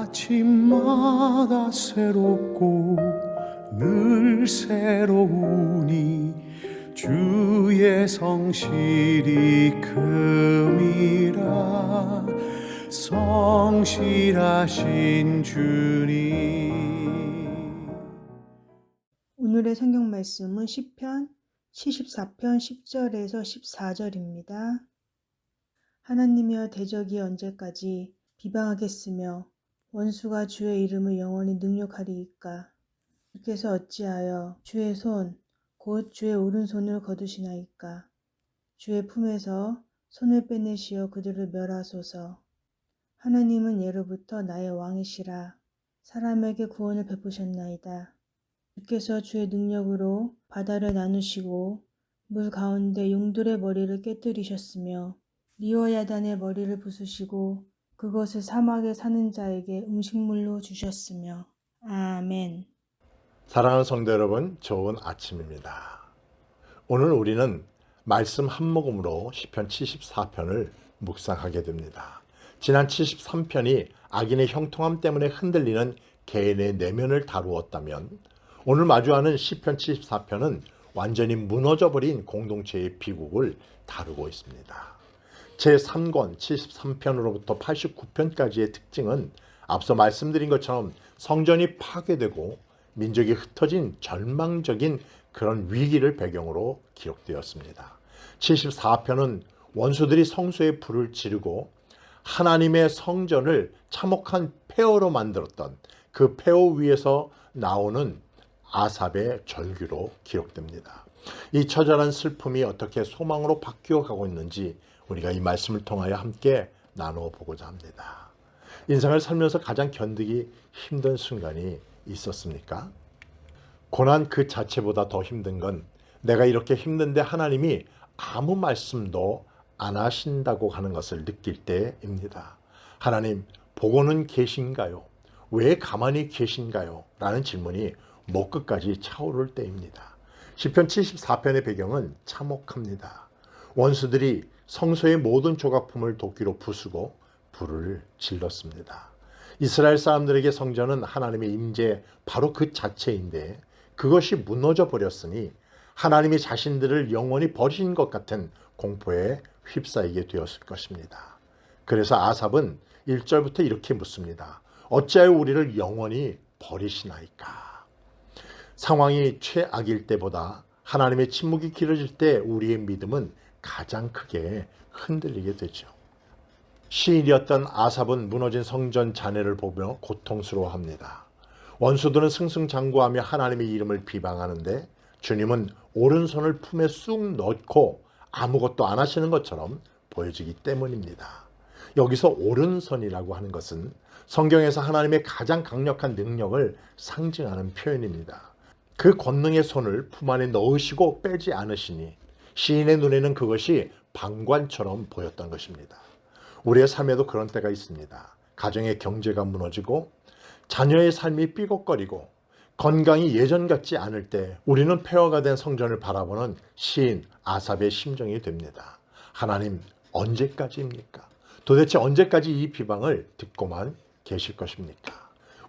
아침마다 새롭고 늘 새로우니 주의 성실이 큼이라. 성실하신 주님. 오늘의 성경 말씀은 시편 74편 10절에서 14절입니다. 하나님이여, 대적이 언제까지 비방하겠으며 원수가 주의 이름을 영원히 능욕하리이까. 주께서 어찌하여 주의 손 곧 주의 오른손을 거두시나이까. 주의 품에서 손을 빼내시어 그들을 멸하소서. 하나님은 예로부터 나의 왕이시라. 사람에게 구원을 베푸셨나이다. 주께서 주의 능력으로 바다를 나누시고 물 가운데 용들의 머리를 깨뜨리셨으며 리워야단의 머리를 부수시고 그것을 사막에 사는 자에게 음식물로 주셨으며. 아멘. 사랑하는 성도 여러분, 좋은 아침입니다. 오늘 우리는 말씀 한 모금으로 시편 74편을 묵상하게 됩니다. 지난 73편이 악인의 형통함 때문에 흔들리는 개인의 내면을 다루었다면, 오늘 마주하는 시편 74편은 완전히 무너져버린 공동체의 비극을 다루고 있습니다. 제3권 73편으로부터 89편까지의 특징은 앞서 말씀드린 것처럼 성전이 파괴되고 민족이 흩어진 절망적인 그런 위기를 배경으로 기록되었습니다. 74편은 원수들이 성소에 불을 지르고 하나님의 성전을 참혹한 폐허로 만들었던 그 폐허 위에서 나오는 아삽의 절규로 기록됩니다. 이 처절한 슬픔이 어떻게 소망으로 바뀌어 가고 있는지 우리가 이 말씀을 통하여 함께 나누어 보고자 합니다. 인생을 살면서 가장 견디기 힘든 순간이 있었습니까? 고난 그 자체보다 더 힘든 건 내가 이렇게 힘든데 하나님이 아무 말씀도 안 하신다고 하는 것을 느낄 때입니다. 하나님, 보고는 계신가요? 왜 가만히 계신가요? 라는 질문이 목끝까지 차오를 때입니다. 시편 74편의 배경은 참혹합니다. 원수들이 성소의 모든 조각품을 도끼로 부수고 불을 질렀습니다. 이스라엘 사람들에게 성전은 하나님의 임재 바로 그 자체인데 그것이 무너져 버렸으니 하나님이 자신들을 영원히 버리신 것 같은 공포에 휩싸이게 되었을 것입니다. 그래서 아삽은 1절부터 이렇게 묻습니다. 어찌하여 우리를 영원히 버리시나이까? 상황이 최악일 때보다 하나님의 침묵이 길어질 때 우리의 믿음은 가장 크게 흔들리게 되죠. 시인이었던 아삽은 무너진 성전 잔해를 보며 고통스러워합니다. 원수들은 승승장구하며 하나님의 이름을 비방하는데 주님은 오른손을 품에 쑥 넣고 아무것도 안 하시는 것처럼 보여지기 때문입니다. 여기서 오른손이라고 하는 것은 성경에서 하나님의 가장 강력한 능력을 상징하는 표현입니다. 그 권능의 손을 품 안에 넣으시고 빼지 않으시니 시인의 눈에는 그것이 방관처럼 보였던 것입니다. 우리의 삶에도 그런 때가 있습니다. 가정의 경제가 무너지고 자녀의 삶이 삐걱거리고 건강이 예전 같지 않을 때 우리는 폐허가 된 성전을 바라보는 시인 아삽의 심정이 됩니다. 하나님, 언제까지입니까? 도대체 언제까지 이 비방을 듣고만 계실 것입니까?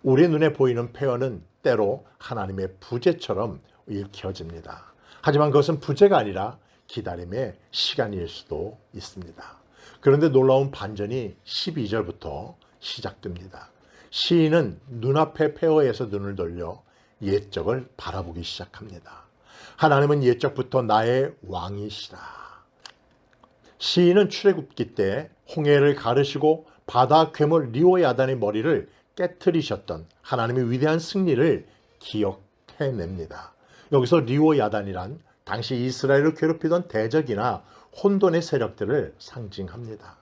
우리 눈에 보이는 폐허는 때로 하나님의 부재처럼 읽혀집니다. 하지만 그것은 부재가 아니라 기다림의 시간일 수도 있습니다. 그런데 놀라운 반전이 12절부터 시작됩니다. 시인은 눈앞의 폐허에서 눈을 돌려 옛적을 바라보기 시작합니다. 하나님은 옛적부터 나의 왕이시라. 시인은 출애굽기 때 홍해를 가르시고 바다 괴물 리워야단의 머리를 깨트리셨던 하나님의 위대한 승리를 기억해냅니다. 여기서 리워야단이란 당시 이스라엘을 괴롭히던 대적이나 혼돈의 세력들을 상징합니다.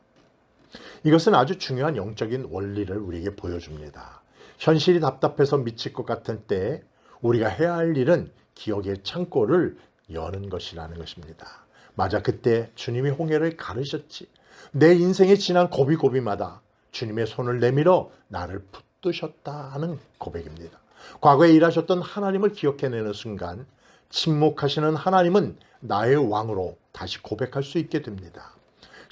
이것은 아주 중요한 영적인 원리를 우리에게 보여줍니다. 현실이 답답해서 미칠 것 같은 때에 우리가 해야 할 일은 기억의 창고를 여는 것이라는 것입니다. 맞아, 그때 주님이 홍해를 가르셨지. 내 인생에 지난 고비고비마다 주님의 손을 내밀어 나를 붙드셨다 하는 고백입니다. 과거에 일하셨던 하나님을 기억해내는 순간 침묵하시는 하나님은 나의 왕으로 다시 고백할 수 있게 됩니다.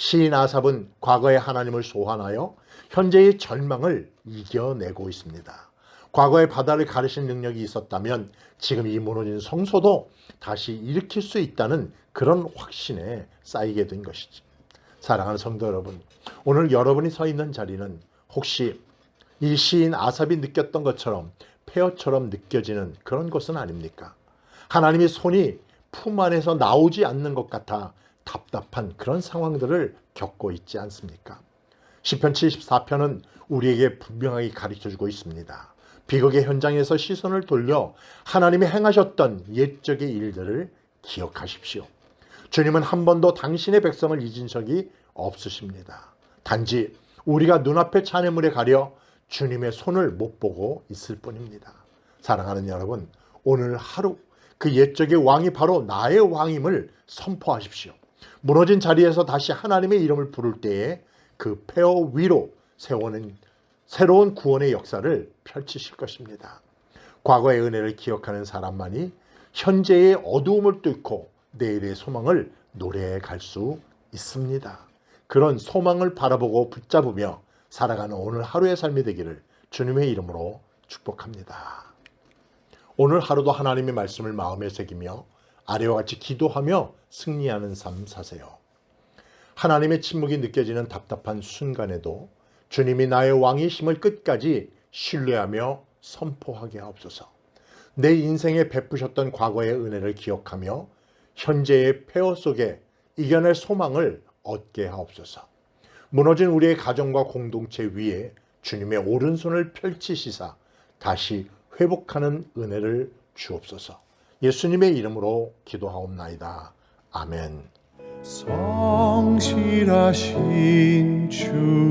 시인 아삽은 과거의 하나님을 소환하여 현재의 절망을 이겨내고 있습니다. 과거의 바다를 가르신 능력이 있었다면 지금 이 무너진 성소도 다시 일으킬 수 있다는 그런 확신에 쌓이게 된 것이지. 사랑하는 성도 여러분, 오늘 여러분이 서 있는 자리는 혹시 이 시인 아삽이 느꼈던 것처럼 폐허처럼 느껴지는 그런 곳은 아닙니까? 하나님의 손이 품 안에서 나오지 않는 것 같아 답답한 그런 상황들을 겪고 있지 않습니까? 시편 74편은 우리에게 분명하게 가르쳐주고 있습니다. 비극의 현장에서 시선을 돌려 하나님이 행하셨던 옛적의 일들을 기억하십시오. 주님은 한 번도 당신의 백성을 잊은 적이 없으십니다. 단지 우리가 눈앞의 잔해물에 가려 주님의 손을 못 보고 있을 뿐입니다. 사랑하는 여러분, 오늘 하루 그 옛적의 왕이 바로 나의 왕임을 선포하십시오. 무너진 자리에서 다시 하나님의 이름을 부를 때에 그 폐허 위로 세우는 새로운 구원의 역사를 펼치실 것입니다. 과거의 은혜를 기억하는 사람만이 현재의 어두움을 뚫고 내일의 소망을 노래해 갈 수 있습니다. 그런 소망을 바라보고 붙잡으며 살아가는 오늘 하루의 삶이 되기를 주님의 이름으로 축복합니다. 오늘 하루도 하나님의 말씀을 마음에 새기며 아래와 같이 기도하며 승리하는 삶 사세요. 하나님의 침묵이 느껴지는 답답한 순간에도 주님이 나의 왕이심을 끝까지 신뢰하며 선포하게 하옵소서. 내 인생에 베푸셨던 과거의 은혜를 기억하며 현재의 폐허 속에 이겨낼 소망을 얻게 하옵소서. 무너진 우리의 가정과 공동체 위에 주님의 오른손을 펼치시사 다시 회복하는 은혜를 주옵소서. 예수님의 이름으로 기도하옵나이다. 아멘. 성실하신 주